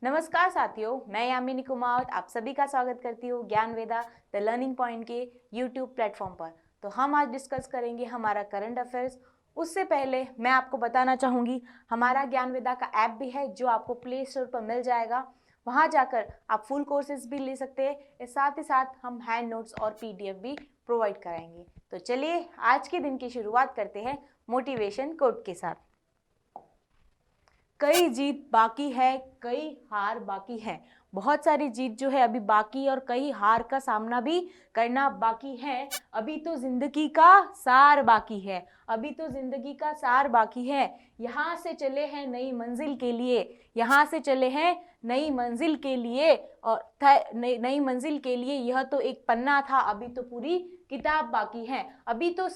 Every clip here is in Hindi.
नमस्कार साथियों, मैं यामिनी कुमावत आप सभी का स्वागत करती हूँ ज्ञान वेदा द लर्निंग पॉइंट के यूट्यूब प्लेटफॉर्म पर। तो हम आज डिस्कस करेंगे हमारा करंट अफेयर्स। उससे पहले मैं आपको बताना चाहूँगी हमारा ज्ञान वेदा का ऐप भी है जो आपको प्ले स्टोर पर मिल जाएगा। वहाँ जाकर आप फुल कोर्सेज भी ले सकते हैं। साथ ही साथ हम हैंड नोट्स और PDF भी प्रोवाइड कराएंगे। तो चलिए आज के दिन की शुरुआत करते हैं मोटिवेशन कोट के साथ। कई जीत बाकी है, कई हार बाकी है। बहुत सारी जीत जो है अभी बाकी और कई हार का सामना भी करना बाकी है। अभी तो जिंदगी का सार बाकी है, अभी तो जिंदगी का सार बाकी है। यहाँ से चले हैं नई मंजिल के लिए, यहाँ से चले हैं नई मंजिल के लिए। और नई मंजिल के लिए यह तो एक पन्ना था, अभी तो पूरी किताब बाकी है। अभी तो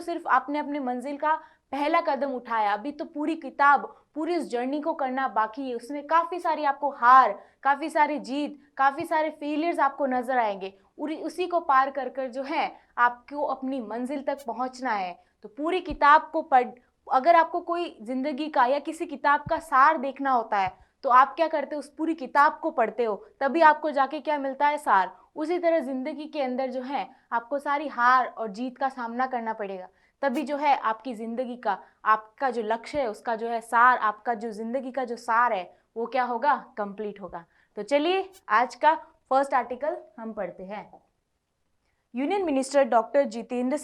सिर्फ आपने अपने मंजिल का पहला कदम उठाया, अभी तो पूरी किताब, पूरी इस जर्नी को करना बाकी है। उसमें काफी सारी आपको हार, काफी सारी जीत, काफी सारे फेलियर्स आपको नजर आएंगे। उसी को पार कर कर जो है आपको अपनी मंजिल तक पहुंचना है। तो पूरी किताब को पढ़, अगर आपको कोई जिंदगी का या किसी किताब का सार देखना होता है तो आप क्या करते हो, उस पूरी किताब को पढ़ते हो, तभी आपको जाके क्या मिलता है, सार। उसी तरह जिंदगी के अंदर जो है आपको सारी हार और जीत का सामना करना पड़ेगा, तभी जो है आपकी जिंदगी का, आपका जो लक्ष्य है उसका जो है सार, आपका जो जिंदगी का जो सार है वो क्या होगा, कंप्लीट होगा। तो चलिए आज का फर्स्ट आर्टिकल हम पढ़ते हैं। Union minister doctor Jitendra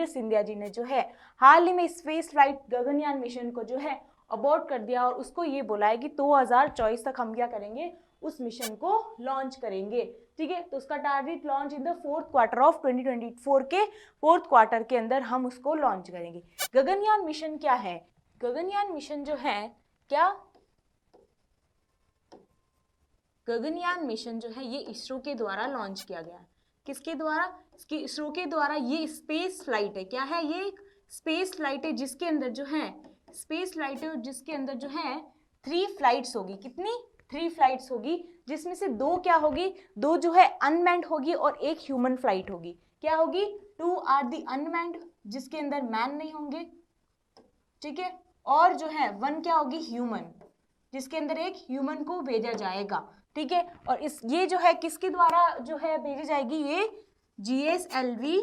Scindia ji ने जो है हाल ही में स्पेस फ्लाइट गगनयान मिशन को जो है अबॉर्ट कर दिया और उसको ये बोला है कि 2024 तक हम क्या करेंगे, उस मिशन को लॉन्च करेंगे। ठीक है, तो उसका target launch in the fourth quarter of 2024 के फोर्थ क्वार्टर के अंदर हम उसको लॉन्च करेंगे। गगनयान मिशन क्या है? गगनयान मिशन जो है क्या, गगनयान मिशन जो है ये इसरो के द्वारा लॉन्च किया गया है। किसके द्वारा? इसरो के द्वारा। ये स्पेस फ्लाइट है। क्या है? ये एक स्पेस फ्लाइट है जिसके अंदर जो है, स्पेस फ्लाइट है और जिसके अंदर जो है 3 फ्लाइट्स होगी। कितनी? 3 फ्लाइट्स होगी, जिसमें से 2 क्या होगी, 2 जो है अनमैन्ड होगी और एक ह्यूमन फ्लाइट होगी। क्या होगी? 2 आर दी अनमैन्ड, जिसके अंदर मैन नहीं होंगे। ठीक है, और जो है 1 क्या होगी, ह्यूमन, जिसके अंदर एक ह्यूमन को भेजा जाएगा। ठीक है, और ये जो है किसके द्वारा जो है भेजी जाएगी, ये GSLV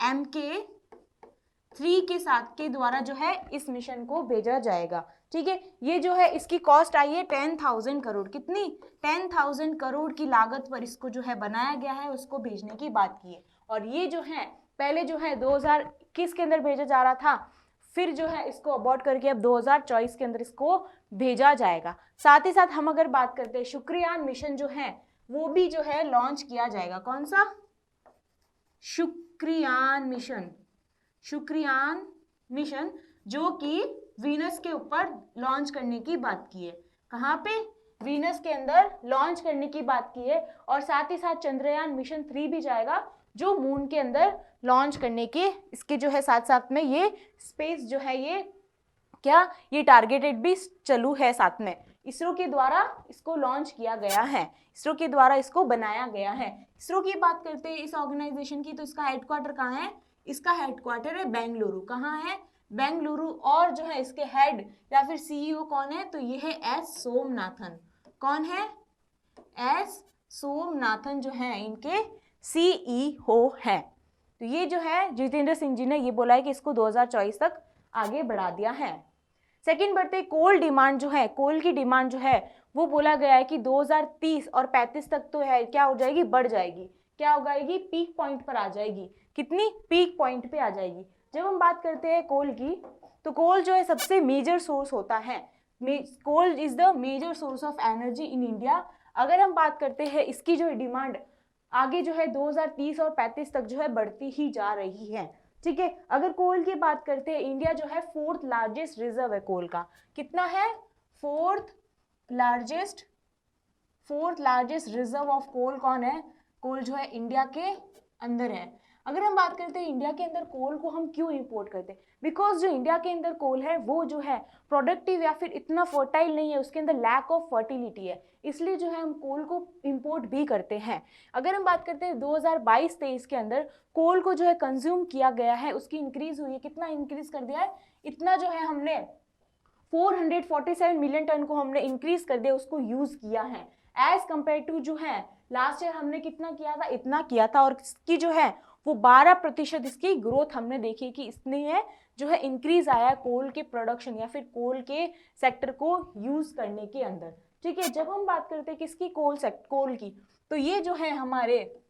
MK3 के साथ के द्वारा जो है इस मिशन को भेजा जाएगा। ठीक है, ये जो है इसकी कॉस्ट आई है 10,000 करोड़। कितनी? 10,000 करोड़ की लागत पर इसको जो है बनाया गया है, उसको भेजने की बात की है। और ये जो है पहले जो है 2021 के अंदर भेजा जा रहा था, फिर जो है इसको अबॉर्ट करके अब 2024 के अंदर इसको भेजा जाएगा। साथ ही साथ हम अगर बात करते हैं शुक्रयान मिशन जो है वो भी जो है लॉन्च किया जाएगा। कौन सा? शुक्रयान मिशन। शुक्रयान मिशन जो कि वीनस के ऊपर लॉन्च करने की बात की है। कहाँ पे? वीनस के अंदर लॉन्च करने की बात की है। और साथ ही साथ चंद्रयान मिशन 3 भी जाएगा जो मून के अंदर लॉन्च करने के, इसके जो है साथ साथ में ये स्पेस जो है ये क्या, ये टारगेटेड भी चालू है साथ में। इसरो के द्वारा इसको लॉन्च किया गया है, इसरो के द्वारा इसको बनाया गया है। इसरो की बात करते हैं इस ऑर्गेनाइजेशन की, तो इसका हेडक्वार्टर कहाँ है? इसका हेडक्वार्टर है बेंगलुरु। कहाँ है? बेंगलुरु। और जो है इसके हेड या फिर CEO कौन है? तो ये है S सोमनाथन। कौन है? S सोमनाथन जो है इनके CEO है। तो ये जो है जितेंद्र सिंह जी ने ये बोला है कि इसको 2024 तक आगे बढ़ा दिया है। सेकेंड बढ़ते, कोल डिमांड जो है, कोल की डिमांड जो है वो बोला गया है कि 2030 और 35 तक तो है क्या हो जाएगी, बढ़ जाएगी। क्या हो जाएगी? पीक पॉइंट पर आ जाएगी। कितनी? पीक पॉइंट पे आ जाएगी। जब हम बात करते हैं कोल की, तो कोल जो है सबसे मेजर सोर्स होता है। Coal is the major source of energy in India. अगर हम बात करते हैं इसकी जो डिमांड आगे जो है 2030 और 35 तक जो है बढ़ती ही जा रही है। ठीक है, अगर कोल की बात करते हैं, इंडिया जो है 4th लार्जेस्ट रिजर्व है कोल का। कितना है? 4th largest reserve of coal कौन है? कोल जो है इंडिया के अंदर है। अगर हम बात करते हैं इंडिया के अंदर कोल को हम क्यों इंपोर्ट करते हैं, बिकॉज जो इंडिया के अंदर कोल है वो जो है प्रोडक्टिव या फिर इतना फर्टाइल नहीं है, उसके अंदर लैक ऑफ फर्टिलिटी है, इसलिए जो है हम कोल को इंपोर्ट भी करते हैं। अगर हम बात करते हैं 2022-23 के अंदर कोल को जो है कंज्यूम किया गया है, उसकी इंक्रीज हुई है। कितना इंक्रीज कर दिया है? इतना जो है हमने 447 मिलियन टन को हमने इंक्रीज कर दिया, उसको यूज किया है। एज कंपेयर टू जो है लास्ट ईयर हमने कितना किया था, इतना किया था, और इसकी जो है वो 12% इसकी ग्रोथ हमने देखी कि इसने जो है इंक्रीज आया कोल के प्रोडक्शन या फिर कोल के सेक्टर को यूज करने के अंदर। ठीक है, जब हम बात करते हैं किसकी, कोल की, तो ये जो है हमारे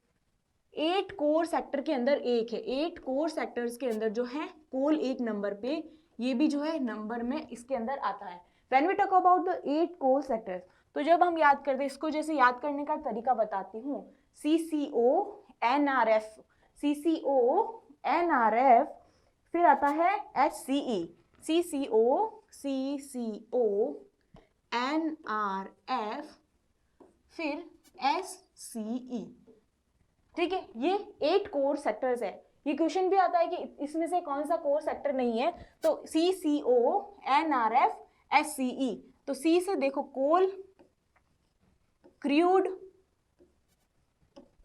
8 कोर सेक्टर के अंदर एक है। 8 कोर सेक्टर्स के अंदर जो है कोल एक नंबर पे, ये भी जो है नंबर में इसके अंदर आता है। When we talk about the 8 core sectors, तो जब हम याद करते हैं इसको, जैसे याद करने का तरीका बताती हूँ, CCO NRF, CCO NRF, फिर आता है HCE, CCO NRF, फिर SCE। ठीक है, ये 8 कोर सेक्टर्स है। ये क्वेश्चन भी आता है कि इसमें से कौन सा कोर सेक्टर नहीं है, तो CCO NRF SCE। तो सी से देखो कोल, क्रूड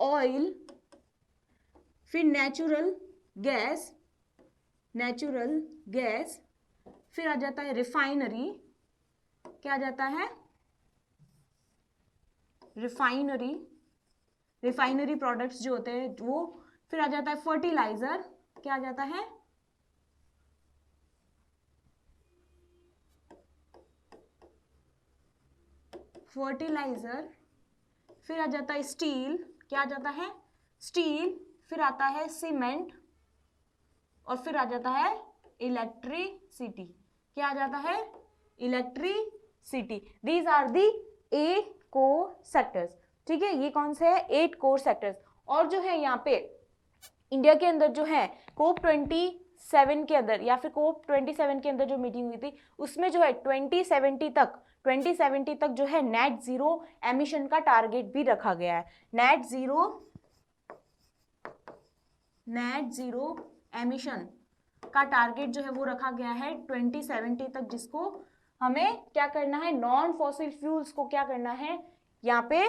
ऑयल, फिर नेचुरल गैस, फिर आ जाता है रिफाइनरी, क्या आ जाता है, रिफाइनरी प्रोडक्ट्स जो होते हैं वो, फिर आ जाता है फर्टिलाइजर, क्या आ जाता है, फर्टिलाइजर, फिर आ जाता है स्टील, क्या आ जाता है, स्टील, फिर आता है सीमेंट, और फिर आ जाता है इलेक्ट्रिसिटी, क्या आ जाता है, electricity. These are the 8 core sectors. ठीक है, ये कौन से है, 8 कोर सेक्टर्स। और जो है यहाँ पे इंडिया के अंदर जो है COP27 के अंदर या फिर COP27 के अंदर जो मीटिंग हुई थी, उसमें जो है 2070 तक जो है नेट जीरो एमिशन का टारगेट भी रखा गया है। नेट जीरो एमिशन का टारगेट जो है वो रखा गया है 2070 तक, जिसको हमें क्या करना है, नॉन फॉसिल फ्यूल्स को क्या करना है, यहाँ पे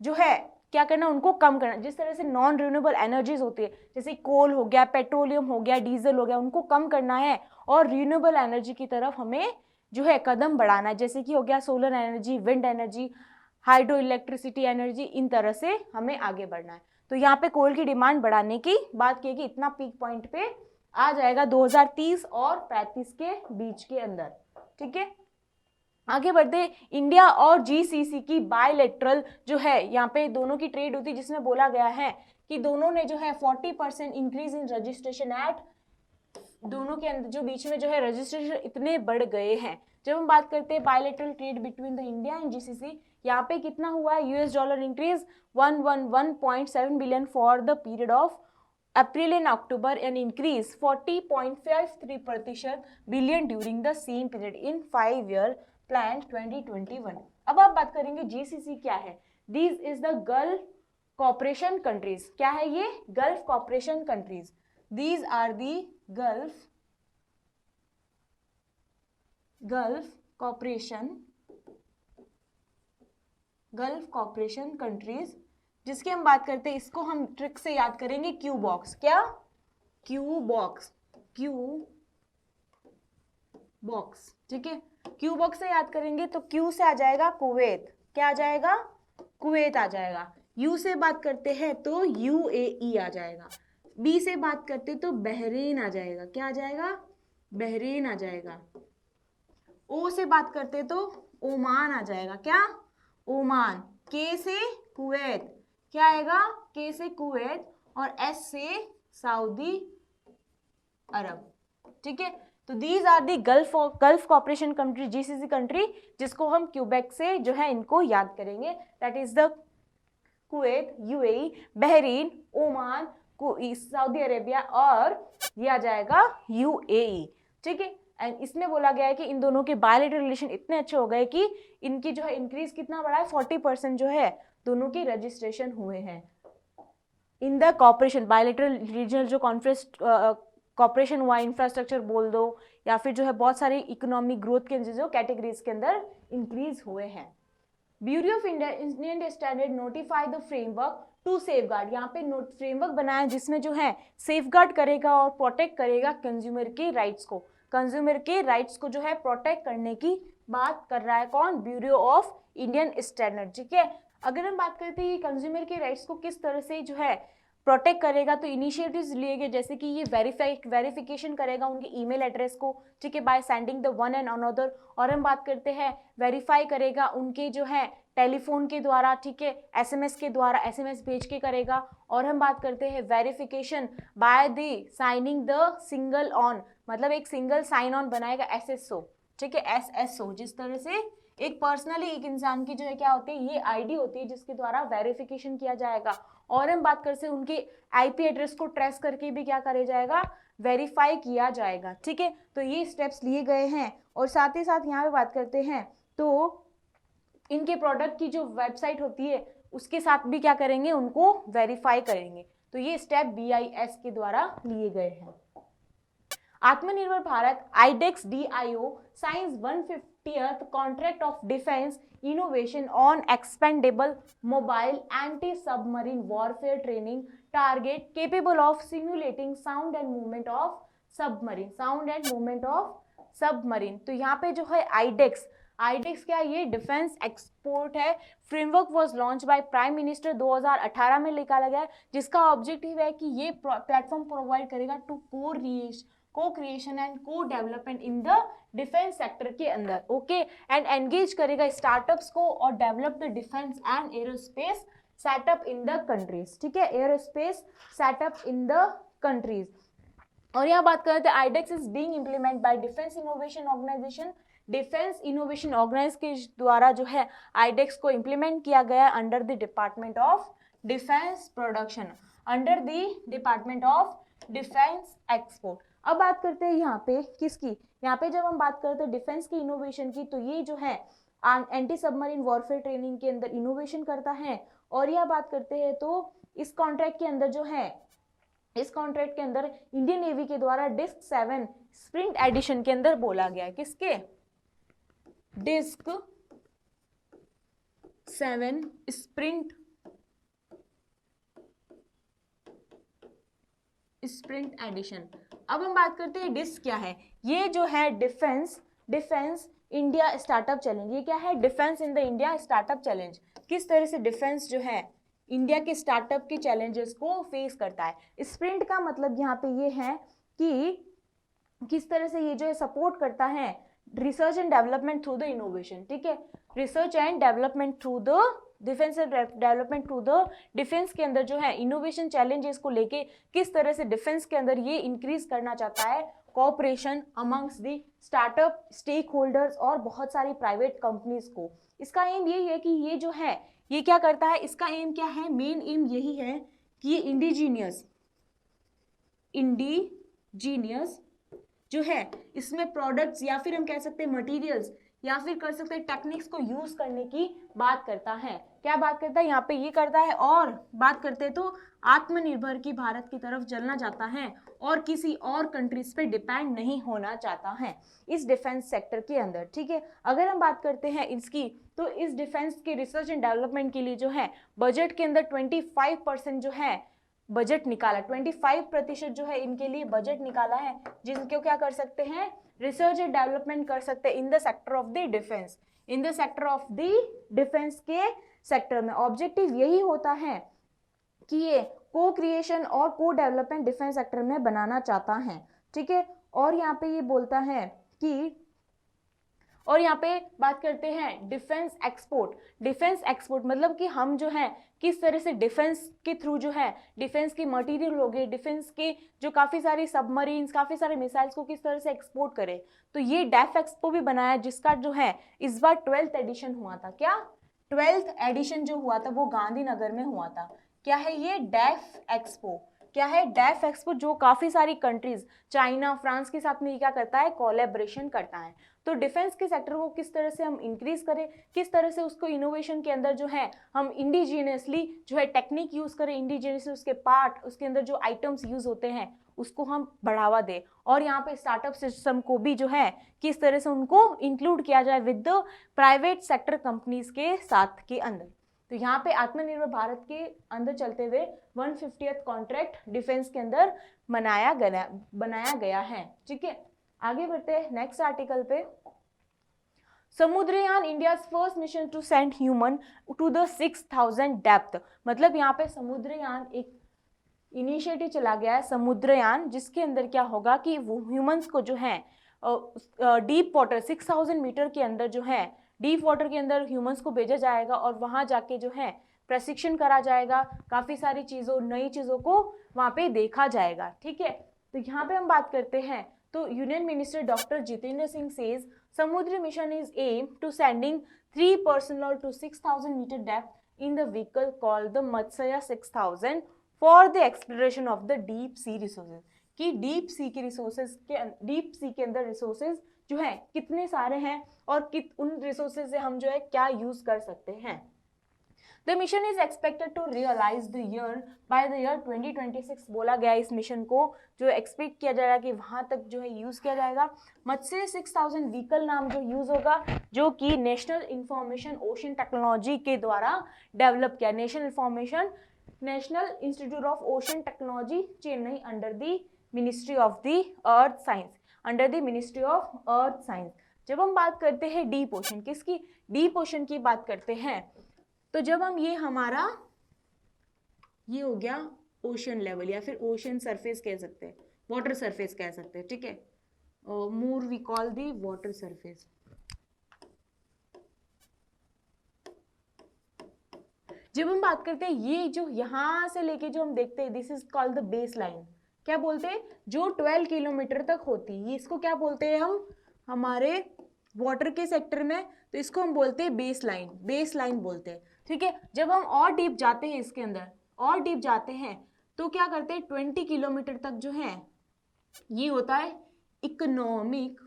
जो है क्या करना, उनको कम करना। जिस तरह से नॉन रिन्यूएबल एनर्जीज होती है, जैसे कोल हो गया, पेट्रोलियम हो गया, डीजल हो गया, उनको कम करना है, और रिन्यूएबल एनर्जी की तरफ हमें जो है कदम बढ़ाना है, जैसे कि हो गया solar energy, wind energy, hydro electricity energy, इन तरह से हमें आगे बढ़ना है। तो यहाँ पे कोल की डिमांड बढ़ाने की बात की कि इतना पीक पॉइंट पे आ जाएगा 2030 और 35 के बीच के अंदर। ठीक है, आगे बढ़ते, इंडिया और GCC की बायलैटरल जो है यहाँ पे दोनों की ट्रेड होती है, जिसमें बोला गया है कि दोनों ने जो है 40% इंक्रीज इन रजिस्ट्रेशन एट, दोनों के अंदर जो बीच में जो है रजिस्ट्रेशन इतने बढ़ गए हैं। जब हम बात करते हैं bilateral trade between the India and GCC, यहाँ पे कितना हुआ है, $US increase 111.7 billion for the period of April and October, and increase 40.53% billion during the same period in 5-year plan 2021। अब आप बात करेंगे GCC क्या है। These is the Gulf Cooperation countries। क्या है ये, Gulf Cooperation countries। These are the Gulf Cooperation countries, जिसकी हम बात करते हैं, इसको हम ट्रिक से याद करेंगे क्यू बॉक्स। क्या, क्यू बॉक्स। ठीक है, क्यू बॉक्स से याद करेंगे तो क्यू से आ जाएगा कुवैत, क्या आ जाएगा, कुवैत आ जाएगा। यू से बात करते हैं तो UAE आ जाएगा। बी से बात करते तो बहरीन आ जाएगा, क्या आ जाएगा, बहरीन आ जाएगा। ओ से बात करते तो ओमान आ जाएगा, क्या, ओमान। के से कुवैत, क्या आएगा, के से कुवैत, और एस से सऊदी अरब। ठीक है, तो these are the Gulf cooperation country, GCC country, जिसको हम क्यूबेक से जो है इनको याद करेंगे। That is the Kuwait, UAE, Bahrain, Oman, Saudi Arabia, और ये आ जाएगा UAE। ठीक है, एंड इसमें बोला गया है कि इन दोनों के बायलैटरल रिलेशन इतने अच्छे हो गए कि इनकी जो है इंक्रीज कितना बढ़ा है, 40% जो है दोनों के रजिस्ट्रेशन हुए हैं in the cooperation, bilateral regional जो कॉन्फ्रेंस कॉपरेशन हुआ, इंफ्रास्ट्रक्चर बोल दो, या फिर जो है बहुत सारे इकोनॉमिक ग्रोथ के जो कैटेगरीज के अंदर इंक्रीज हुए हैं। Bureau of Indian Standard notify the framework to safeguard, यहाँ पे फ्रेमवर्क बनाया जिसमें जो है सेफगार्ड करेगा और प्रोटेक्ट करेगा कंज्यूमर के राइट्स को। कंज्यूमर के राइट्स को जो है प्रोटेक्ट करने की बात कर रहा है कौन, ब्यूरो ऑफ इंडियन स्टैंडर्ड, ठीक है। अगर हम बात करते हैं कंज्यूमर के राइट्स को किस तरह से जो है प्रोटेक्ट करेगा, तो इनिशिएटिव्स लिए गए जैसे कि ये वेरिफिकेशन करेगा उनके ईमेल एड्रेस को, ठीक है, by sending the one and another. और हम बात करते हैं वेरीफाई करेगा उनके जो है टेलीफोन के द्वारा, ठीक है, एसएमएस के द्वारा, एसएमएस भेज के करेगा। और हम बात करते हैं verification by the signing the single on, मतलब एक सिंगल साइन ऑन बनाएगा एसएसओ, ठीक है, एसएसओ, जिस तरह से एक पर्सनली एक इंसान की जो है क्या होती है, ये आईडी होती है जिसके द्वारा वेरिफिकेशन किया जाएगा। और हम बात करते हैं उनके आईपी एड्रेस को ट्रेस करके भी क्या करा जाएगा, वेरीफाई किया जाएगा, ठीक है। तो ये स्टेप्स लिए गए हैं। और साथ ही साथ यहाँ पे बात करते हैं तो इनके प्रोडक्ट की जो वेबसाइट होती है उसके साथ भी क्या करेंगे, उनको वेरीफाई करेंगे। तो ये स्टेप BIS के द्वारा लिए गए हैं। Atmanirbhar Bharat iDEX DIO signs 150th contract of defence innovation on expendable mobile anti submarine warfare training target capable of simulating sound and movement of submarine, sound and movement of submarine. तो यहाँ पे जो है आईडेक्स क्या, ये डिफेंस एक्सपोर्ट है। Framework was launch by prime minister 2018 में निकाला गया, जिसका ऑब्जेक्टिव है कि ये प्लेटफॉर्म प्रोवाइड करेगा to co creation and co development in the defence sector के अंदर, ओके, एंड एंगेज करेगा स्टार्टअप्स को और develop the defence and aerospace setup in the countries, ठीक है, aerospace setup in the countries. और यहाँ बात करते हैं iDEX is being implement by defence innovation organisation, defence innovation organise के द्वारा जो है आईडेक्स को इम्प्लीमेंट किया गया under the department of defence production, under the department of defence export. अब बात करते हैं यहाँ पे किसकी, यहाँ पे जब हम बात करते हैं डिफेंस की इनोवेशन की, तो ये जो है एंटी सबमरीन वॉरफेयर ट्रेनिंग के अंदर इनोवेशन करता है। और यह बात करते हैं तो इस कॉन्ट्रैक्ट के अंदर जो है, इस कॉन्ट्रैक्ट के अंदर इंडियन नेवी के द्वारा डिस्क 7 स्प्रिंट एडिशन के अंदर बोला गया है, किसके, डिस्क 7 स्प्रिंट एडिशन। अब हम बात करते हैं डिस्क क्या है, ये जो है डिफेंस इंडिया स्टार्टअप चैलेंज, ये क्या है, defence in the India startup challenge, किस तरह से डिफेंस जो है इंडिया के स्टार्टअप के चैलेंजेस को फेस करता है। स्प्रिंट का मतलब यहाँ पे ये है कि किस तरह से ये जो है सपोर्ट करता है research and development through the innovation, ठीक है, research and development through the defence and development through the defence के अंदर जो है इनोवेशन चैलेंजेस को लेके किस तरह से डिफेंस के अंदर ये इंक्रीज करना चाहता है cooperation amongst the startup stakeholders और बहुत सारी प्राइवेट कंपनीज को। इसका एम यही है कि ये जो है ये क्या करता है, इसका एम क्या है, मेन एम यही है कि ये इंडिजीनियस जो है इसमें प्रोडक्ट्स या फिर हम कह सकते हैं मटेरियल्स या फिर कर सकते हैं टेक्निक्स को यूज करने की बात करता है। क्या बात करता है, यहाँ पे ये करता है। और बात करते हैं तो आत्मनिर्भर की भारत की तरफ चलना चाहता है और किसी और कंट्रीज पे डिपेंड नहीं होना चाहता है इस डिफेंस सेक्टर के अंदर, ठीक है। अगर हम बात करते हैं इसकी, तो इस डिफेंस के रिसर्च एंड डेवलपमेंट के लिए जो है बजट के अंदर 25% जो है बजट निकाला, 25% जो है इनके लिए बजट निकाला है, जिनको क्या कर सकते हैं, रिसर्च एंड डेवलपमेंट कर सकते हैं in the sector of the defence, in the sector of the defence के सेक्टर में। ऑब्जेक्टिव यही होता है कि ये को क्रिएशन और को डेवलपमेंट डिफेंस सेक्टर में बनाना चाहता है, ठीक है। और यहाँ पे ये बोलता है कि, और यहाँ पे बात करते हैं डिफेंस एक्सपोर्ट मतलब कि हम जो है किस तरह से डिफेंस के थ्रू जो है डिफेंस के मटेरियल हो गए, डिफेंस के जो काफ़ी सारी सबमरीन्स, काफ़ी सारे मिसाइल्स को किस तरह से एक्सपोर्ट करें। तो ये डेफ एक्सपो भी बनाया, जिसका जो है इस बार 12th एडिशन हुआ था। क्या 12th एडिशन जो हुआ था वो गांधीनगर में हुआ था। क्या है ये डेफ एक्सपो, क्या है डेफ एक्सपो, जो काफ़ी सारी कंट्रीज चाइना फ्रांस के साथ में ये क्या करता है, कोलैबोरेशन करता है। तो डिफेंस के सेक्टर को किस तरह से हम इंक्रीज करें, किस तरह से उसको इनोवेशन के अंदर जो है हम इंडिजीनियसली जो है टेक्निक यूज करें, इंडिजीनियसली उसके पार्ट, उसके अंदर जो आइटम्स यूज होते हैं उसको हम बढ़ावा दें। और यहाँ पे स्टार्टअप सिस्टम को भी जो है किस तरह से उनको इंक्लूड किया जाए with the private sector companies के साथ के अंदर। तो यहाँ पे आत्मनिर्भर भारत के अंदर चलते हुए 150th कॉन्ट्रैक्ट डिफेंस के अंदर बनाया गया है, ठीक है। आगे बढ़ते हैं नेक्स्ट आर्टिकल पे। Samudrayaan India first mission to send human to the 6000 depth. मतलब यहाँ पे समुद्रयान एक इनिशिएटिव चला गया है समुद्रयान, जिसके अंदर क्या होगा कि वो ह्यूमंस को जो है डीप वाटर 6000 मीटर के अंदर जो है डीप वाटर के अंदर ह्यूमंस को भेजा जाएगा और वहां जाके जो है प्रशिक्षण करा जाएगा, काफी सारी चीजों नई चीजों को वहां पे देखा जाएगा। ठीक है, तो यहाँ पे हम बात करते हैं तो union minister doctor Jitendra Singh says समुद्री mission is aim to sending 3 personnel to 6000 meter depth in the vehicle called the Matsya 6000 for the exploration of the deep sea resources. कि डीप सी के रिसोर्सेज के डीप सी के अंदर रिसोर्सेज जो है कितने सारे हैं और उन रिसोर्सेज से हम जो है क्या यूज कर सकते हैं। The mission is expected to realise the year by the year 2026 बोला गया। इस मिशन को जो एक्सपेक्ट किया जाएगा कि वहां तक जो है यूज किया जाएगा। मत्स्य 6000 व्हीकल नाम जो यूज होगा, जो कि नेशनल इंफॉर्मेशन ओशन टेक्नोलॉजी के द्वारा डेवलप किया। National institute of ocean technology Chennai under the ministry of the earth science, under the ministry of earth science. जब हम बात करते हैं डीप ओशन, किसकी डीप ओशन की बात करते हैं, तो जब हम ये हमारा ये हो गया ओशन लेवल या फिर ओशन सरफेस कह सकते हैं, वाटर सरफेस कह सकते हैं। ठीक है, more we call the water surface. जब हम बात करते हैं ये जो यहां से लेके जो हम देखते हैं, this is called the base line. क्या बोलते हैं, जो 12 किलोमीटर तक होती है, इसको क्या बोलते हैं हम हमारे वाटर के सेक्टर में, तो इसको हम बोलते हैं बेस लाइन बोलते हैं। ठीक है, जब हम और डीप जाते हैं इसके अंदर और डीप जाते हैं तो क्या करते हैं 20 किलोमीटर तक जो है ये होता है इकोनॉमिक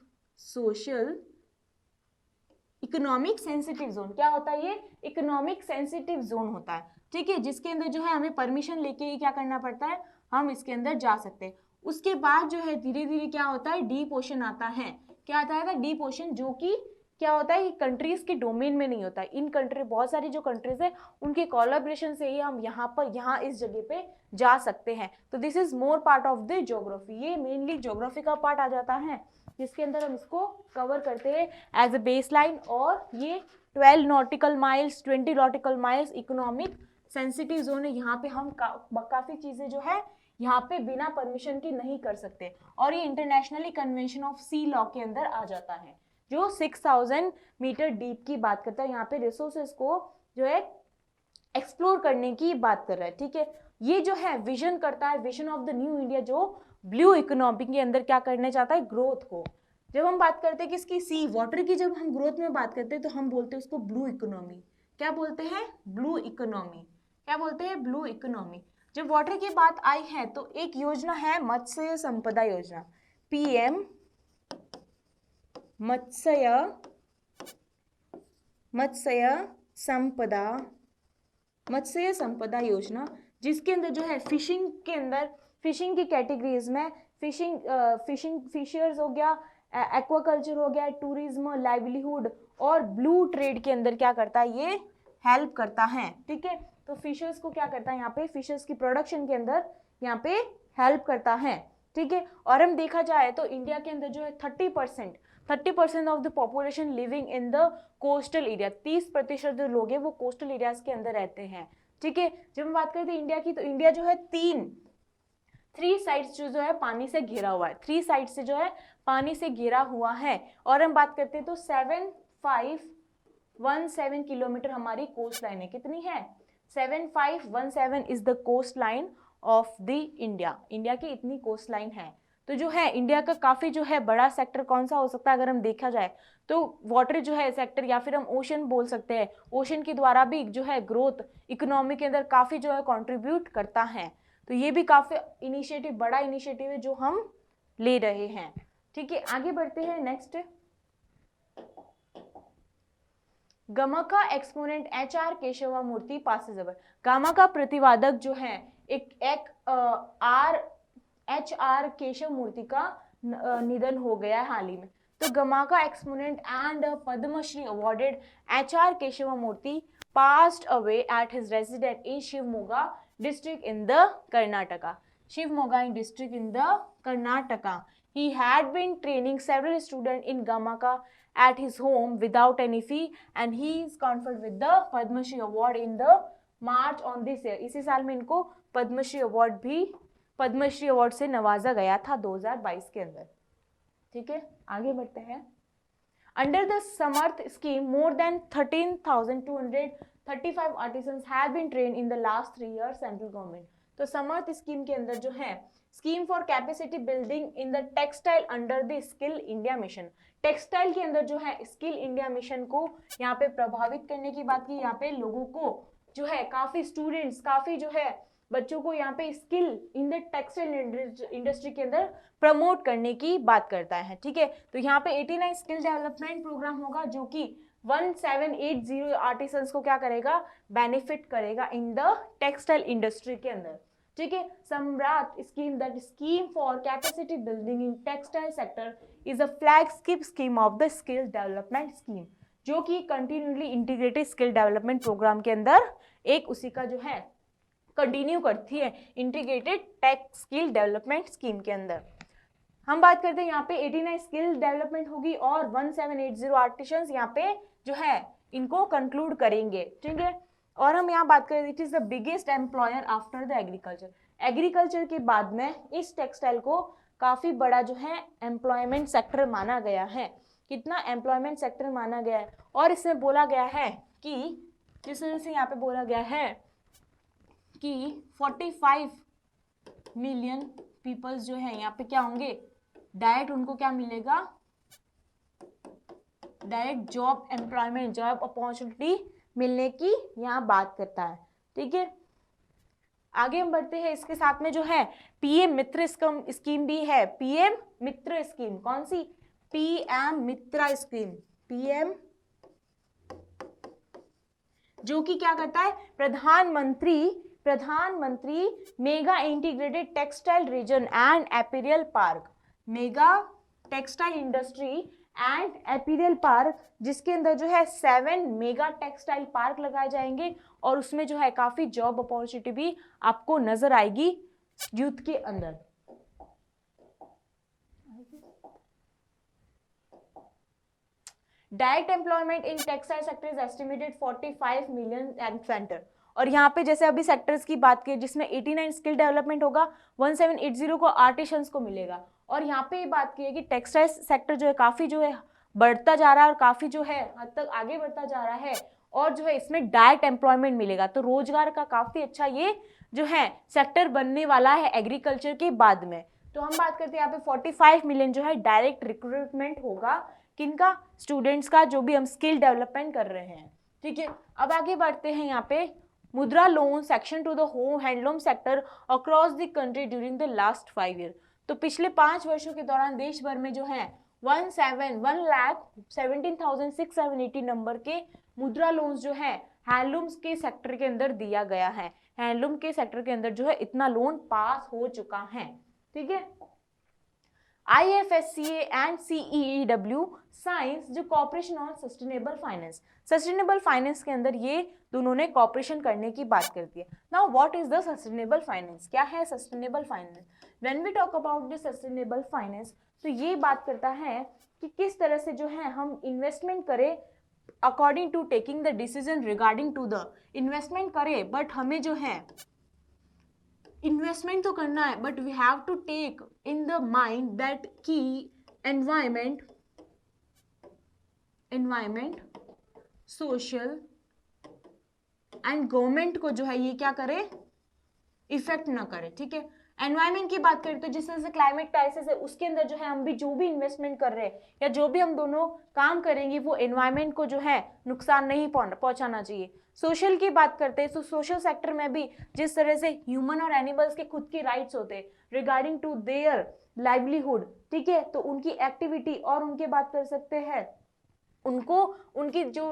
सेंसिटिव जोन। क्या होता है ये इकोनॉमिक सेंसिटिव जोन होता है। ठीक है, जिसके अंदर जो है हमें परमिशन लेके ही क्या करना पड़ता है, हम इसके अंदर जा सकते हैं। उसके बाद जो है धीरे धीरे क्या होता है डीप ओशन आता है। क्या आता है डीप ओशन, जो कि क्या होता है कंट्रीज के डोमेन में नहीं होता है। इन कंट्री बहुत सारी जो कंट्रीज है उनके कोलैबोरेशन से ही हम यहाँ इस जगह पे जा सकते हैं। तो this is more part of the geography, ये मेनली ज्योग्राफी का पार्ट आ जाता है, जिसके अंदर हम इसको कवर करते हैं एज अ बेस लाइन। और ये 12 nautical miles 20 nautical miles economic sensitive zone है। यहाँ पे हम काफी चीजें जो है यहाँ पे बिना परमिशन के नहीं कर सकते, और ये internationally convention of sea law के अंदर आ जाता है, जो 6000 मीटर डीप की बात करता है। यहाँ पे रिसोर्सेज को जो है एक्सप्लोर करने की बात कर रहा है। ठीक है, ये जो है विजन करता है, vision of the new India, जो ब्लू इकोनॉमी के अंदर क्या करना चाहता है, ग्रोथ को। जब हम बात करते हैं किसकी, सी वाटर की, जब हम ग्रोथ में बात करते हैं तो हम बोलते हैं उसको ब्लू इकोनॉमी। क्या बोलते हैं, ब्लू इकोनॉमी। क्या बोलते हैं, ब्लू इकोनॉमी। जब वाटर की बात आई है तो एक योजना है मत्स्य संपदा योजना, पीएम मत्स्य संपदा योजना, जिसके अंदर जो है फिशिंग के अंदर फिशिंग की कैटेगरीज में फिशर्स हो गया, एक्वाकल्चर हो गया, टूरिज्म, लाइवलीहुड और ब्लू ट्रेड के अंदर क्या करता है, ये हेल्प करता है। ठीक है, तो फिशर्स को क्या करता है, यहाँ पे फिशर्स की प्रोडक्शन के अंदर यहाँ पे हेल्प करता है। ठीक है, और हम देखा जाए तो इंडिया के अंदर जो है 30% of the population living in the coastal area, 30% जो लोग हैं वो कोस्टल एरियाज के अंदर रहते हैं। ठीक है, जब हम बात करते हैं इंडिया की, तो इंडिया जो है 3 साइड्स जो है पानी से घिरा हुआ है, 3 साइड से जो है पानी से घिरा हुआ है। और हम बात करते हैं तो 7517 किलोमीटर हमारी कोस्ट लाइन है। कितनी है, 7517 is the coastline of the India की इतनी कोस्ट लाइन है। तो जो है इंडिया का काफी जो है बड़ा सेक्टर कौन सा हो सकता है, अगर हम देखा जाए तो वाटर जो है सेक्टर, या फिर हम ओशन बोल सकते हैं। ओशन के द्वारा भी जो है ग्रोथ इकोनॉमी के अंदर काफी जो है कंट्रीब्यूट करता है। तो ये भी काफी इनिशिएटिव, बड़ा इनिशिएटिव है जो हम ले रहे हैं। ठीक है, आगे बढ़ते हैं नेक्स्ट। गमाका एक्सपोनेंट HR केशवा मूर्ति पासेस अवे। गामा का प्रतिवादक जो है एक HR केशव मूर्ति का निधन हो गया है हाल ही में। तो gamaka exponent and Padmashri awarded HR Keshava Murthy passed away at his residence in Shivamogga district in the Karnataka. Shivamogga district in the Karnataka. He had been training several students in Gamaka at his home without any fee and he is conferred with the Padma Shri Award in the March on this year. इसी साल में इनको पद्मश्री अवार्ड भी पद्मश्री अवार्ड से नवाजा गया था 2022 के अंदर. ठीक है, आगे बढ़ते हैं. Under the Samarth scheme, more than 13,235 artisans have been trained in the last 3 years central government. तो समर्थ स्कीम के अंदर जो है scheme for capacity building in the textile under the skill India mission. Textile के अंदर जो है स्किल इंडिया मिशन को यहाँ पे प्रभावित करने की बात की. यहाँ पे लोगों को जो है काफी स्टूडेंट्स, काफी जो है बच्चों को यहाँ पे skill in the textile industry के अंदर प्रमोट करने की बात करता है. ठीक है, तो यहाँ पे 89 स्किल डेवलपमेंट प्रोग्राम होगा जो कि 1780 आर्टिसंस को क्या करेगा, बेनिफिट करेगा इन द टेक्सटाइल इंडस्ट्री के अंदर. ठीक है, Samrat scheme, that scheme for capacity building in textile sector is a flagship scheme of the skill development scheme, जो कि continuously integrated skill development programme के अंदर एक उसी का जो है कंटिन्यू करती है integrated tech skill development scheme के अंदर. हम बात करते हैं यहाँ पे 89 स्किल डेवलपमेंट होगी और 1780 आर्टिसंस यहाँ पे जो है इनको कंक्लूड करेंगे. ठीक है, और हम यहाँ बात करें it is the biggest employer after the agriculture. Agriculture के बाद में इस टेक्सटाइल को काफी बड़ा जो है एम्प्लॉयमेंट सेक्टर माना गया है. कितना एम्प्लॉयमेंट सेक्टर माना गया है, और इसमें बोला गया है कि जिस तरह से यहाँ पे बोला गया है कि 45 मिलियन पीपल्स जो है यहाँ पे क्या होंगे, डायरेक्ट उनको क्या मिलेगा, direct job employment, job opportunity मिलने की यहाँ बात करता है. ठीक है, आगे हम बढ़ते हैं. इसके साथ में जो है पीएम मित्र स्कीम भी है. पीएम मित्र स्कीम कौन सी, पीएम मित्रा स्कीम. पीएम जो कि क्या करता है, Pradhan Mantri mega integrated textile region and apparel park, mega textile industry and apparel park, जिसके अंदर जो है 7 मेगा टेक्सटाइल पार्क लगाए जाएंगे और उसमें जो है काफी जॉब अपॉर्चुनिटी भी आपको नजर आएगी यूथ के अंदर. Direct employment in textile sector is estimated 45 million and centre. और यहाँ पे जैसे अभी सेक्टर्स की बात की जिसमें 89 स्किल डेवलपमेंट होगा, 1780 को आर्टिसंस को मिलेगा. और यहाँ पे ये बात की है कि टेक्सटाइल सेक्टर जो है काफी जो है बढ़ता जा रहा है और काफी जो है हद तक आगे बढ़ता जा रहा है और जो है इसमें डायरेक्ट एम्प्लॉयमेंट मिलेगा. तो रोजगार का काफी अच्छा ये जो है सेक्टर बनने वाला है एग्रीकल्चर के बाद में. तो हम बात करते हैं यहाँ पे 45 मिलियन जो है डायरेक्ट रिक्रूटमेंट होगा किनका, स्टूडेंट्स का, जो भी हम स्किल डेवलपमेंट कर रहे हैं. ठीक है, अब आगे बढ़ते हैं. यहाँ पे मुद्रा loan section two the home handloom sector across the country during the last 5 year. तो पिछले 5 वर्षों के दौरान देश भर में जो है 1,17,680 नंबर के मुद्रा लोन्स जो है हैंडलूम्स के सेक्टर के अंदर दिया गया है. हैंडलूम के सेक्टर के अंदर जो है इतना लोन पास हो चुका है. ठीक है, IFSCA एंड CEEW साइंस जो cooperation on sustainable finance, sustainable finance के अंदर ये दोनों ने कॉपरेशन करने की बात करती है. Now what is the sustainable finance, क्या है sustainable finance. When we talk about the sustainable finance तो ये बात करता है कि किस तरह से जो है हम इन्वेस्टमेंट करें according to taking the decision regarding to the, investment करें बट हमें जो है इन्वेस्टमेंट तो करना है but we have to take in the mind that की एनवायरमेंट, सोशल एंड गवर्नमेंट को जो है ये क्या करे, इफेक्ट ना करे. ठीक है, एनवायरमेंट की बात करें तो जिस तरह से क्लाइमेट क्राइसिस है उसके अंदर जो है हम भी जो भी इन्वेस्टमेंट कर रहे हैं या जो भी हम दोनों काम करेंगे वो एनवायरमेंट को जो है नुकसान नहीं पहुंचाना चाहिए. सोशल की बात करते हैं तो सोशल सेक्टर में भी जिस तरह से ह्यूमन और एनिमल्स के खुद के राइट्स होते हैं रिगार्डिंग टू देयर लाइवलीहुड. ठीक है, तो उनकी एक्टिविटी और उनके बात कर सकते हैं उनको, उनकी जो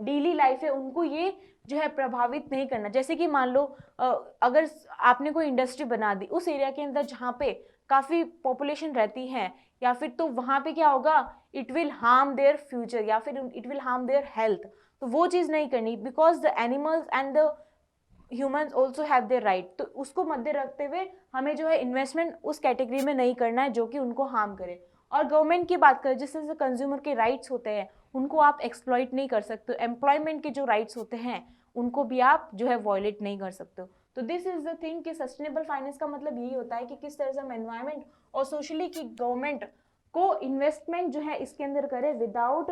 डेली लाइफ है उनको ये जो है प्रभावित नहीं करना. जैसे कि मान लो अगर आपने कोई इंडस्ट्री बना दी उस एरिया के अंदर जहाँ पे काफ़ी पॉपुलेशन रहती है या फिर तो वहाँ पे क्या होगा, it will harm their future या फिर it will harm their health. तो वो चीज़ नहीं करनी because the animals and the humans also have their right, तो उसको मध्य रखते हुए हमें जो है इन्वेस्टमेंट उस कैटेगरी में नहीं करना है जो कि उनको हार्म करे। और गवर्नमेंट की बात करें, जिससे कंज्यूमर के राइट्स होते हैं उनको आप एक्सप्लॉइट नहीं कर सकते, एम्प्लॉयमेंट के जो राइट्स होते हैं उनको भी आप जो है वॉयलेट नहीं कर सकते हो। तो दिस इज द थिंग कि सस्टेनेबल फाइनेंस का मतलब यही होता है कि किस तरह से हम एनवायरमेंट और सोशली की गवर्नमेंट को इन्वेस्टमेंट जो है इसके अंदर करे विदाउट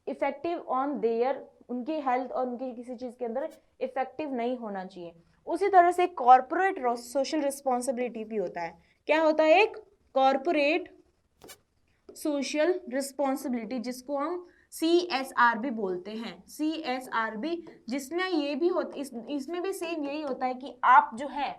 इफेक्टिव ऑन देयर, उनकी हेल्थ और उनकी किसी चीज के अंदर इफेक्टिव नहीं होना चाहिए। उसी तरह से कॉर्पोरेट सोशल रिस्पॉन्सिबिलिटी भी होता है। क्या होता है? एक कॉर्पोरेट सोशल रिस्पॉन्सिबिलिटी, जिसको हम CSR भी बोलते हैं, CSR भी, जिसमें ये भी होता, इसमें भी सेम यही होता है कि आप जो है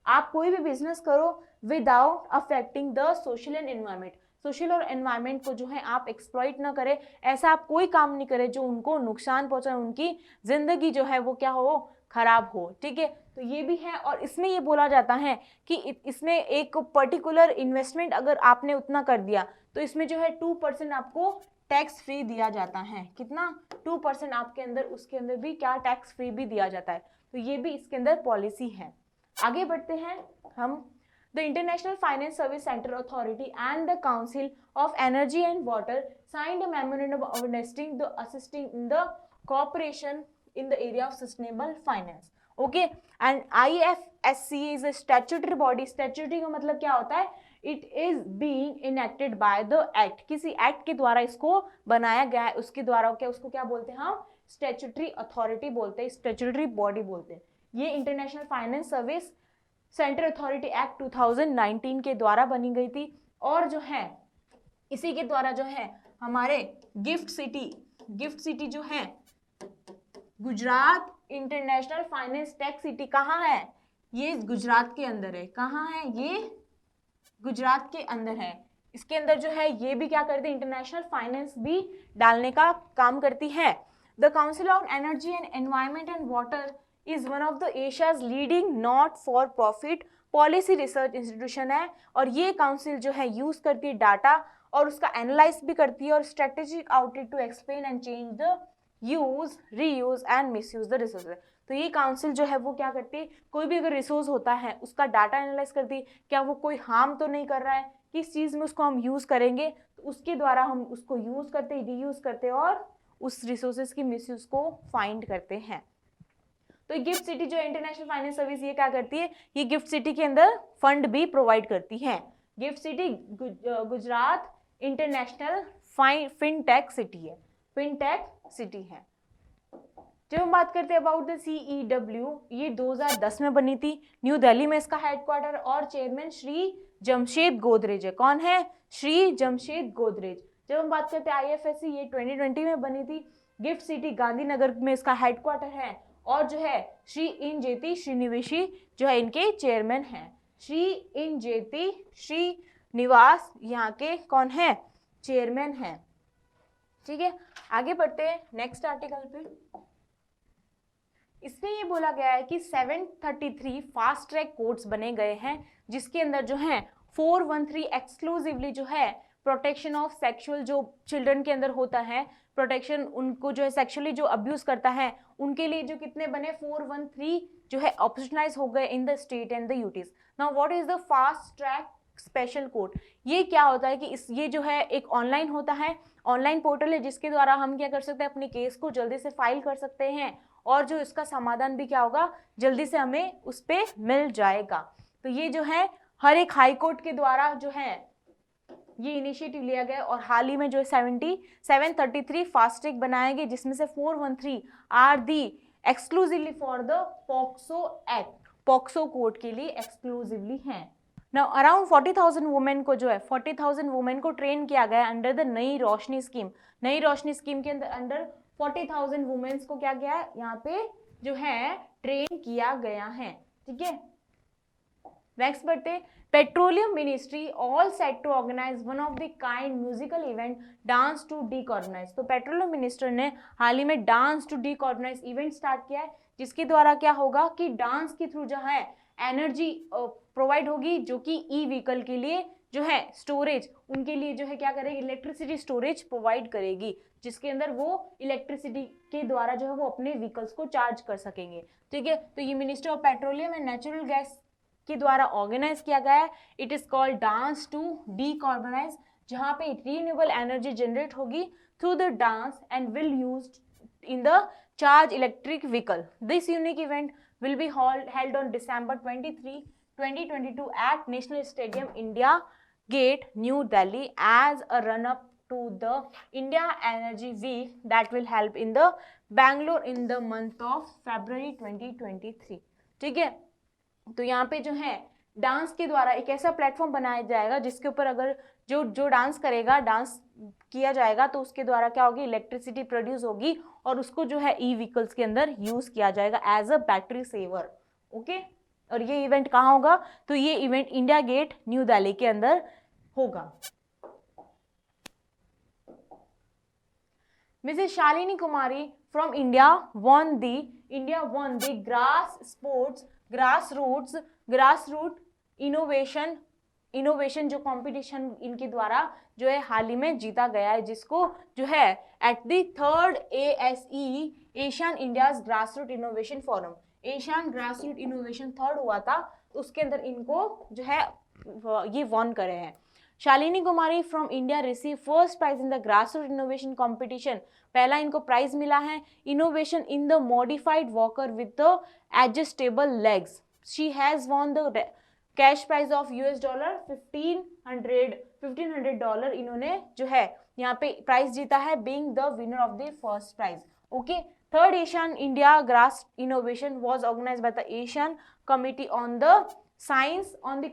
आप कोई भी बिजनेस करो without affecting the social and environment, social और एनवायरमेंट को जो है आप एक्सप्लॉइट ना करें, ऐसा आप कोई काम नहीं करें जो उनको नुकसान पहुंचाए, उनकी जिंदगी जो है वो क्या हो, खराब हो। ठीक है, तो ये भी है। और इसमें ये बोला जाता है कि इसमें एक पर्टिकुलर इन्वेस्टमेंट अगर आपने उतना कर दिया तो इसमें जो है 2% आपको टैक्स फ्री दिया जाता है। कितना? 2% आपके अंदर, उसके अंदर भी क्या टैक्स फ्री भी दिया जाता है। तो ये भी इसके अंदर पॉलिसी है। आगे बढ़ते हैं हम। The International Finance Service Center Authority and the Council of Energy and Water signed a memorandum of understanding the assisting in the cooperation in the area of sustainable finance. Okay, and IFSC is a statutory body. Statutory का मतलब क्या होता है? It is being enacted by the act. किसी एक्ट के द्वारा इसको बनाया गया है, उसके द्वारा क्या, उसको क्या बोलते हैं हम? स्टैट्यूटरी अथॉरिटी बोलते हैं, स्टैट्यूटरी बॉडी बोलते हैं। ये international finance service centre authority act 2019 के द्वारा बनी गई थी। और जो है इसी के द्वारा जो है हमारे गिफ्ट सिटी जो है Gujarat international finance tech city कहाँ है? ये गुजरात के अंदर है। कहाँ है? ये गुजरात के अंदर है। इसके अंदर जो है ये भी क्या करती है? इंटरनेशनल फाइनेंस भी डालने का काम करती है। The council on energy and environment and water is one of the Asia's leading not for profit policy research institution है। और ये काउंसिल जो है यूज करती है डाटा और उसका एनालाइज भी करती है और strategic outlet to explain and change the use, reuse and misuse the resources. तो ये काउंसिल जो है वो क्या करती है? कोई भी अगर रिसोर्स होता है उसका डाटा एनालाइज करती है, क्या वो कोई हार्म तो नहीं कर रहा है, किस चीज में उसको हम यूज करेंगे, तो उसके द्वारा हम उसको यूज करते, रीयूज करते और उस रिसोर्सेज की मिसयूज को फाइंड करते हैं। तो गिफ्ट सिटी जो इंटरनेशनल फाइनेंस सर्विस ये क्या करती है? ये गिफ्ट सिटी के अंदर फंड भी प्रोवाइड करती है। Gift city Gujarat international fintech city है, फिनटेक सिटी है। जब हम बात करते हैं अबाउट द CEW, ये 2010 में बनी थी, न्यू दिल्ली में इसका हेडक्वार्टर और चेयरमैन श्री जमशेद गोदरेज है। कौन है? श्री जमशेद गोदरेज। जब हम बात करते हैं IFSC, ये 2020 में बनी थी। गिफ्ट सिटी गांधीनगर में इसका हेडक्वार्टर है और जो है श्री इंजेति श्रीनिवासी जो है इनके चेयरमैन हैं। श्री इंजेति श्रीनिवास यहाँ के कौन है? चेयरमैन हैं। ठीक है, आगे बढ़ते हैं नेक्स्ट आर्टिकल पे। इसमें ये बोला गया है कि 733 फास्ट ट्रैक कोर्ट्स बने गए हैं, जिसके अंदर जो है 413 एक्सक्लूसिवली जो है प्रोटेक्शन ऑफ सेक्सुअल, जो चिल्ड्रन के अंदर होता है प्रोटेक्शन, उनको जो है सेक्सुअली जो अब्यूज करता है उनके लिए जो कितने बने? 413 जो है ऑप्शनलाइज हो गए in the state and the UTs. Now what is the fast track special court? ये क्या होता है कि ये जो है एक ऑनलाइन होता है, ऑनलाइन पोर्टल है जिसके द्वारा हम क्या कर सकते हैं? अपने केस को जल्दी से फाइल कर सकते हैं और जो इसका समाधान भी क्या होगा? जल्दी से हमें उस पर मिल जाएगा। तो ये जो है हर एक हाई कोर्ट के द्वारा जो है ये इनिशिएटिव लिया गया और हाल ही में जो है 733 फास्ट ट्रैक बनाए गए, जिसमें से 413 are the exclusively for the POCSO act, POCSO court के लिए एक्सक्लूसिवली हैं। नाउ अराउंड 40,000 वुमेन को जो है 40,000 वुमेन को ट्रेन किया गया under the Nai Roshni scheme. Nai Roshni scheme के अंदर 40,000 वुमेन्स को क्या गया यहाँ पे जो है ट्रेन किया गया है। ठीक है, नेक्स्ट बढ़ते। Petroleum ministry all set to organise one of the kind musical event dance to decarbonise. तो पेट्रोलियम मिनिस्टर ने हाल ही में dance to decarbonise event start किया है, जिसके द्वारा क्या होगा कि डांस के थ्रू जो है एनर्जी प्रोवाइड होगी जो कि ई व्हीकल के लिए जो है स्टोरेज, उनके लिए जो है क्या करेगी, इलेक्ट्रिसिटी स्टोरेज प्रोवाइड करेगी, जिसके अंदर वो इलेक्ट्रिसिटी के द्वारा जो है वो अपने व्हीकल्स को चार्ज कर सकेंगे। ठीक है, तो ये ministry of petroleum and natural gas के द्वारा ऑर्गेनाइज किया गया है। It is called dance to decarbonise, जहां पे रिन्यूएबल एनर्जी जनरेट होगी through the dance and will used in the charge electric vehicle. This unique event will be held on December 23, 2022 at National Stadium, India Gate, New Delhi as a run-up to the India Energy Week that will help in the Bangalore in the month of February 2023. ठीक है, तो यहाँ पे जो है डांस के द्वारा एक ऐसा प्लेटफॉर्म बनाया जाएगा जिसके ऊपर अगर जो डांस करेगा, डांस किया जाएगा, तो उसके द्वारा क्या होगी, इलेक्ट्रिसिटी प्रोड्यूस होगी और उसको जो है ई व्हीकल्स के अंदर यूज किया जाएगा as a battery saver. Okay, और ये इवेंट कहाँ होगा, तो ये event India Gate New Delhi के अंदर होगा। Mrs. Shalini Kumari from India won the grassroots innovation जो कंपटीशन इनके द्वारा जो है हाल ही में जीता गया है, जिसको जो है at the 3rd ASE Asian India's grassroot innovation forum, Asian grassroot innovation 3rd हुआ था, उसके अंदर इनको जो है ये वॉन करे हैं। Shalini Kumari from India receive first prize in the grassroot innovation competition, पहला इनको प्राइज मिला है innovation in the modified walker with the adjustable legs. She has won the cash prize of $1500 इन्होंने जो है यहाँ पे प्राइज जीता है, being the winner of the first prize. Okay, 3rd Asian India grass innovation was organised by the Asian committee on the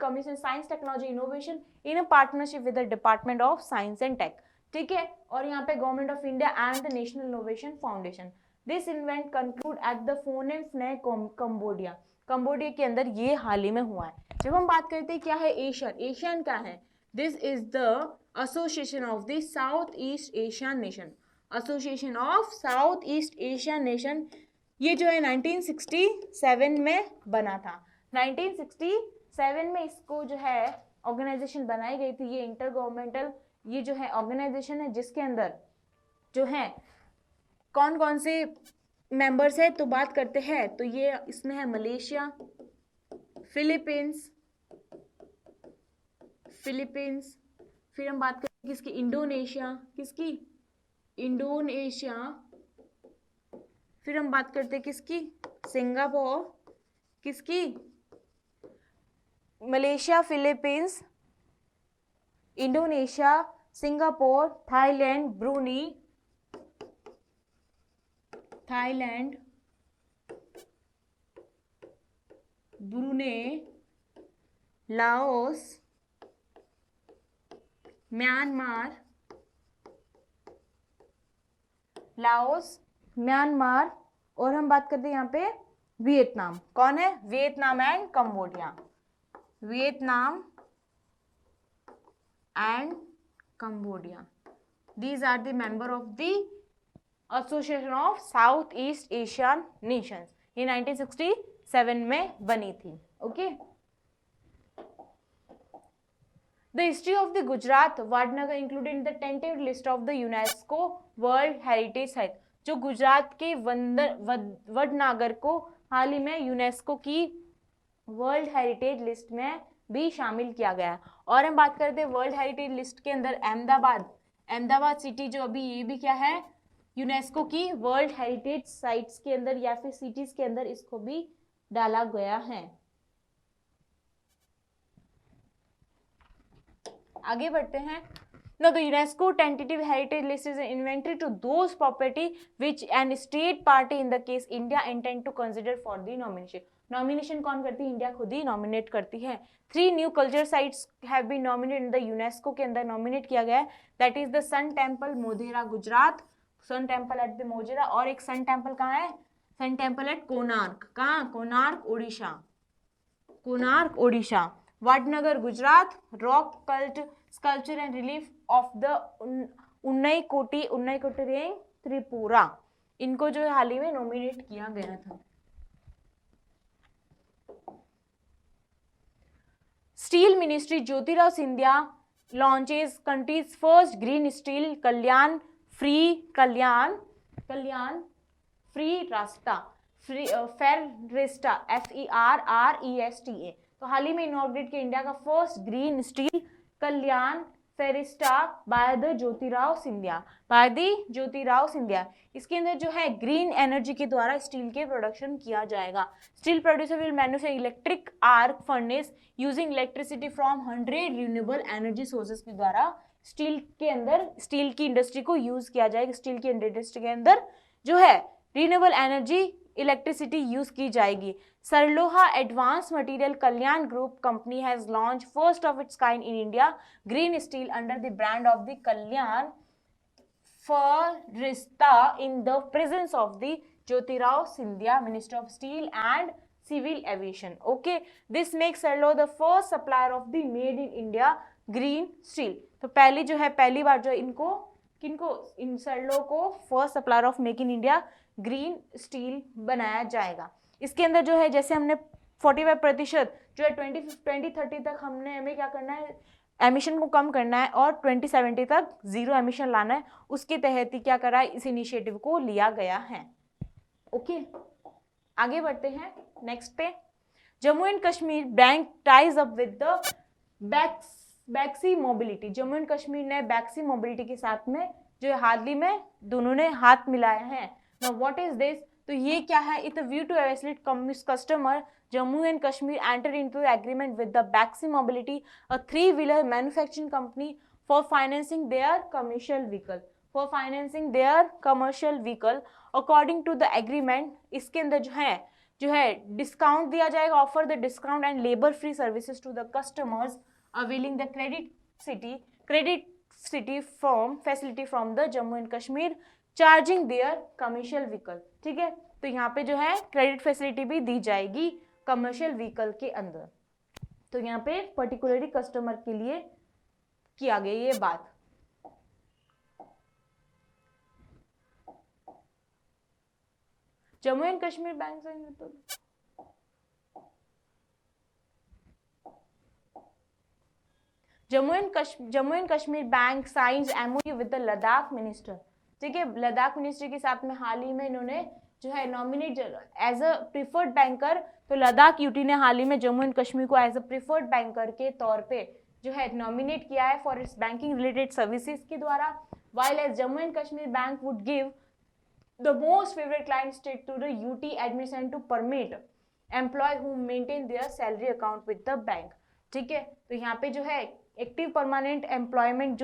commission science technology innovation in a partnership with the department of science and tech. ठीक है, और यहाँ पे government of India and the national innovation foundation. This event conclude at the Phnom Penh Cambodia, Cambodia के अंदर ये हाल ही में हुआ है। जब हम बात करते हैं क्या है एशियन क्या है, this is the association of the south East Asian nation, association of South East Asian nation. ये जो है 1967 में बना था, 1967 में इसको जो है ऑर्गेनाइजेशन बनाई गई थी। ये इंटर गवर्नमेंटल ये जो है ऑर्गेनाइजेशन है, जिसके अंदर जो है कौन कौन से मेंबर्स है तो बात करते हैं, तो ये इसमें है मलेशिया, फिलीपींस, फिर हम बात करें किसकी, इंडोनेशिया, फिर हम बात करते हैं किसकी, सिंगापुर, किसकी, Malaysia, Philippines, Indonesia, Singapore, Thailand, Brunei, Laos, Myanmar, और हम बात करते हैं यहाँ पे वियतनाम। कौन है, Vietnam and Cambodia, these are the member of the association of South East Asian nations. ये 1967 में बनी थी। Okay, The history of the Gujarat Vadnagar included in the tentative list of the UNESCO World Heritage Site। जो गुजरात के वडनगर को हाल ही में यूनेस्को की वर्ल्ड हेरिटेज लिस्ट में भी शामिल किया गया। और हम बात करते हैं वर्ल्ड हेरिटेज लिस्ट के अंदर अहमदाबाद सिटी जो अभी ये भी क्या है यूनेस्को की वर्ल्ड हेरिटेज साइट्स के अंदर या फिर सिटीज के अंदर इसको भी डाला गया है। आगे बढ़ते हैं। Now the UNESCO tentative heritage list is an inventory to those property which an state party in the case India intend to consider for the nomination। Nomination कौन करती है, इंडिया खुद ही नॉमिनेट करती है। 3 new culture sites have been nominated in the UNESCO के अंदर नॉमिनेट किया गया है, that is the sun temple Modhera Gujarat, sun temple at the Modhera, और एक सन टेम्पल कहाँ है, सन टेम्पल एट कोणार्क, कहाँ, Konark Odisha, Vadnagar Gujarat, rock cult sculpture and relief of the Unakoti range Tripura, इनको जो हाल ही में नॉमिनेट किया गया था। Steel ministry Jyotirao Scindia launches countries first green steel Kalyan फ्री रास्ता फेररिस्टा FERRESTA। तो हाल ही में इनॉग्रेट किया इंडिया का first green steel Kalyan Ferresta by the Jyotirao Scindia. इसके अंदर जो है ग्रीन एनर्जी के द्वारा स्टील के प्रोडक्शन किया जाएगा। Steel producer will manufacture electric arc furnace using electricity from 100 renewable energy sources के द्वारा स्टील के अंदर स्टील की इंडस्ट्री को यूज किया जाएगा। स्टील की इंडस्ट्री के अंदर जो है रिन्यूएबल एनर्जी इलेक्ट्रिसिटी यूज की जाएगी। Saarloha advance material Kalyan group company has launch first of its kind in India green steel under the brand of the Kalyan Ferresta in the presence of the Jyotirao Scindia minister of steel and civil aviation. Okay, this makes Saarlo the first supplier of the made in India green steel. तो पहली बार जो इन सरलो को first supplier of make in India green steel बनाया जाएगा। इसके अंदर जो है जैसे हमने 45% जो है 2030 तक हमें क्या करना है, एमिशन को कम करना है और 2070 तक जीरो एमिशन लाना है। उसके तहत ही क्या करा है, इस इनिशिएटिव को लिया गया है। ओके, आगे बढ़ते हैं नेक्स्ट पे। Jammu and Kashmir bank ties up with the Baxy mobility. Jammu and Kashmir ने बैक्सी मोबिलिटी के साथ में जो हाल ही में दोनों ने हाथ मिलाया है। Now what is this? तो ये क्या है? It's a view to facilitate customer Jammu and Kashmir enter into the agreement with the Baxi Mobility, a three-wheeler manufacturing company for financing their commercial vehicle. According to the agreement, इसके अंदर जो है डिस्काउंट दिया जाएगा, offer the discount and labour free services to the customers availing the credit city from facility from the Jammu and Kashmir charging their commercial vehicle. ठीक है, तो यहाँ पे जो है क्रेडिट फैसिलिटी भी दी जाएगी कमर्शियल व्हीकल के अंदर। तो यहाँ पे पर्टिकुलरली कस्टमर के लिए किया गया ये बात। जम्मू एंड कश्मीर बैंक से Jammu and Kashmir bank science MOU with the Ladakh minister. ठीक है, लद्दाख मिनिस्ट्री के साथ में हाल ही में इन्होंने जो है nominate as a preferred banker, तो लद्दाख यूटी ने हाल ही में जम्मू एंड कश्मीर को एज अ प्रिफर्ड बैंकर के तौर पे जो है नॉमिनेट किया है for its banking related services के द्वारा। While as Jammu and Kashmir bank would give the most favourite client state to the UT administration to permit employ who maintain their salary account with the bank. ठीक है, तो यहाँ पे जो है एक्टिव परमानेंट एम्प्लॉयमेंट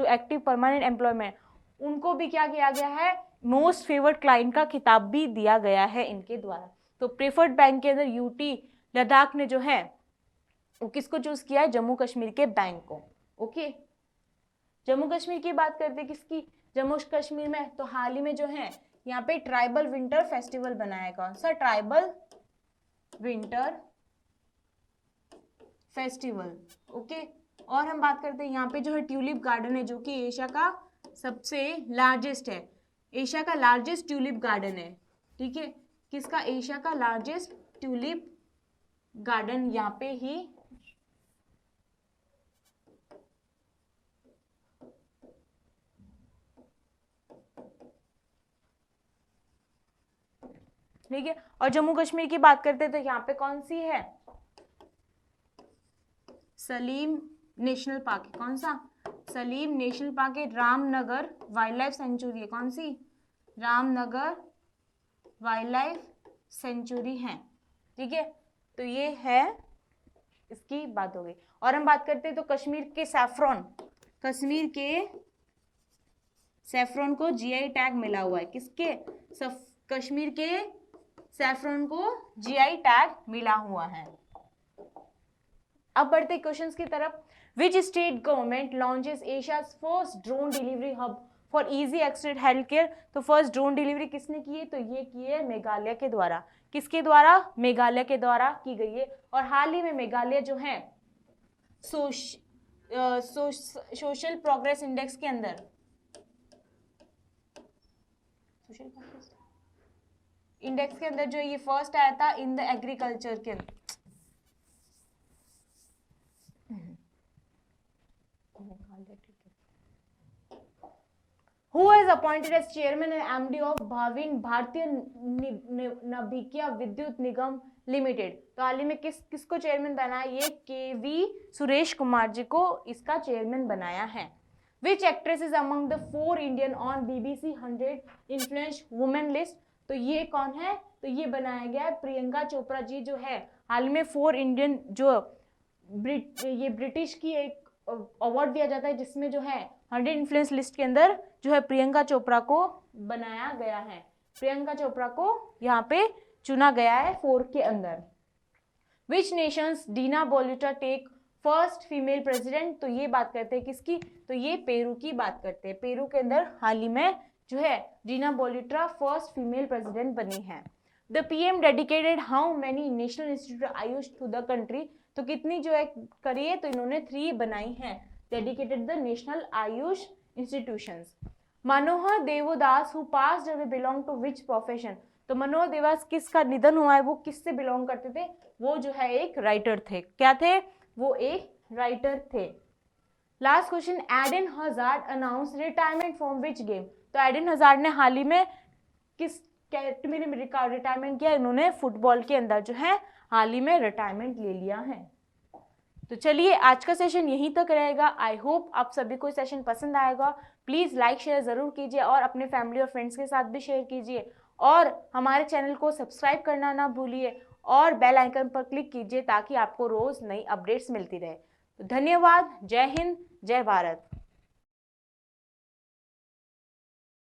उनको भी क्या किया गया है, मोस्ट फेवर्ड क्लाइंट का खिताब भी दिया गया है इनके द्वारा। तो प्रेफर्ड बैंक के अंदर यूटी लद्दाख ने जो है वो किसको चूज किया है, जम्मू कश्मीर के बैंक को। ओके, जम्मू कश्मीर की बात करते हैं किसकी, जम्मू कश्मीर में तो हाल ही में जो है यहाँ पे ट्राइबल विंटर फेस्टिवल बनाया। कौन सा, ट्राइबल विंटर फेस्टिवल। ओके, और हम बात करते हैं यहाँ पे जो है ट्यूलिप गार्डन है जो कि एशिया का सबसे लार्जेस्ट है, एशिया का लार्जेस्ट ट्यूलिप गार्डन है। ठीक है, किसका, एशिया का लार्जेस्ट ट्यूलिप गार्डन यहाँ पे ही ठीक है। और जम्मू कश्मीर की बात करते हैं तो यहाँ पे कौन सी है, सलीम नेशनल पार्क है। कौन सा, सलीम नेशनल पार्क है। रामनगर वाइल्ड लाइफ सेंचुरी है। कौन सी, रामनगर वाइल्ड लाइफ सेंचुरी है। ठीक है, तो ये है इसकी बात हो गई। और हम बात करते हैं तो कश्मीर के सैफरॉन को जीआई टैग मिला हुआ है। किसके, कश्मीर के सैफरॉन को जीआई टैग मिला हुआ है। अब बढ़ते क्वेश्चंस की तरफ। Which state government launches Asia's first drone delivery hub for easy access healthcare? तो फर्स्ट ड्रोन डिलीवरी किसने की है, तो ये की है मेघालय के द्वारा। किसके द्वारा, मेघालय के द्वारा की गई है। और हाल ही में मेघालय जो है सोशल प्रोग्रेस इंडेक्स के अंदर जो ये फर्स्ट आया था इन द एग्रीकल्चर के अंदर। Who is appointed as chairman and MD of Bhavin भारतीय नाभिकीय विद्युत निगम लिमिटेड? तो हाल ही में किसको चेयरमैन बनाया? ये केवी सुरेश कुमार जी को इसका चेयरमैन बनाया है। Which actress is among the 4 Indian on BBC 100 Influential Women list? तो ये कौन है? तो ये बनाया गया है प्रियंका चोपड़ा जी, जो है हाल में 4 इंडियन जो ये ब्रिटिश की एक अवार्ड दिया जाता है जिसमें जो है 100 इन्फ्लुएंस लिस्ट के अंदर जो है प्रियंका चोपड़ा को बनाया गया है। प्रियंका चोपड़ा को यहाँ पे चुना गया है 4 के अंदर। Which nations Dina Boluarte take first female president? तो ये बात करते हैं किसकी? तो ये पेरू की बात करते हैं। पेरू के अंदर हाल ही में जो है Dina Boluarte first female president बनी है। The PM dedicated how many national institute AYUSH to the country? तो कितनी जो है करिए? तो इन्होंने 3 बनाई हैं, dedicated the national AYUSH institutions. Manohar Devdas who passed away belong to which profession? तो मनोहर देवदास किसका निधन हुआ है, वो किससे बिलोंग करते थे? वो जो है एक राइटर थे। क्या थे? वो एक राइटर थे। Last question, Eden Hazard announce retirement from which game? तो एडन हजार्ड ने हाल ही में किस कैटेगरी में रिटायरमेंट किया? इन्होंने फुटबॉल के अंदर जो है हाल ही में रिटायरमेंट ले लिया है। तो चलिए आज का सेशन यहीं तक रहेगा। आई होप आप सभी को सेशन पसंद आएगा। प्लीज़ लाइक शेयर ज़रूर कीजिए और अपने फैमिली और फ्रेंड्स के साथ भी शेयर कीजिए और हमारे चैनल को सब्सक्राइब करना ना भूलिए और बेल आइकन पर क्लिक कीजिए ताकि आपको रोज़ नई अपडेट्स मिलती रहे। तो धन्यवाद। जय हिंद, जय भारत।